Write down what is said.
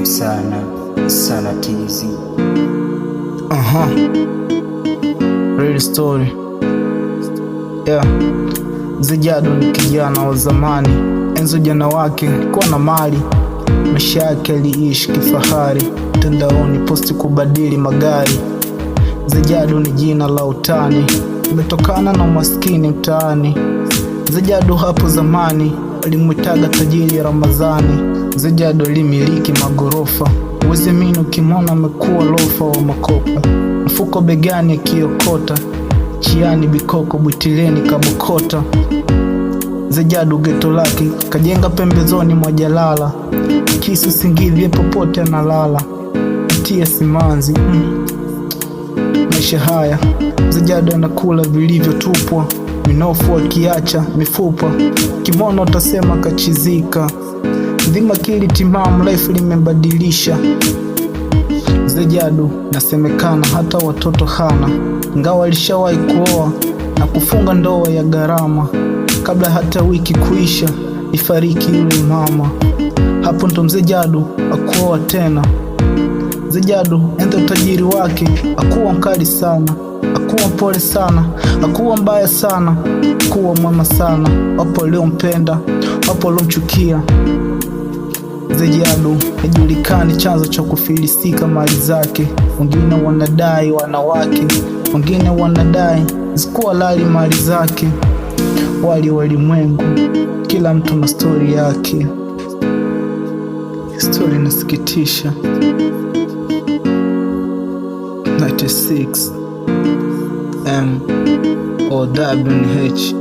Sana sana tizi. Real story. Yeah. Mzee Jado ni kijana wa zamani, enzi ujana wake kuwa na mali, maisha yake aliishi kifahari, mtandaoni posti kubadili magari. Mzee Jado ni jina la utani, umetokana na umaskini mtaani. Mzee Jado hapo zamani walimwitaga tajiri Ramadhani. Mzee Jado alimiliki magorofa, uwezi amini ukimwona amekuwa lofa wa makopa, mfuko begani akiokota, chiani bikoko butileni kabokota. Mzee Jado geto lake kajenga pembezoni mwa jalala, kisu singivye popote analala, atia simanzi. Maisha haya Mzee Jado anakula vilivyotupwa, minofu akiacha mifupa, kimono utasema kachizika. Ndhima kili timamu, life limembadilisha. Mzee Jado nasemekana hata watoto hana, ingawa alishawahi kuoa na kufunga ndoa ya gharama. Kabla hata wiki kuisha ifariki yule mama. Hapo ndo Mzee Jado akuoa tena. Mzee Jado enda utajiri wake, akuwa mkali sana, akuwa mpole sana, akuwa mbaya sana, akuwa mwema sana. Wapo waliompenda, wapo waliomchukia. Mzee Jado hajulikani chanzo cha kufilisika mali zake. Wengine wanadai wanawake, wengine wanadai zikuwa halali mali zake. Wali walimwengu, kila mtu na story yake. Story inasikitisha. 96 MOWH.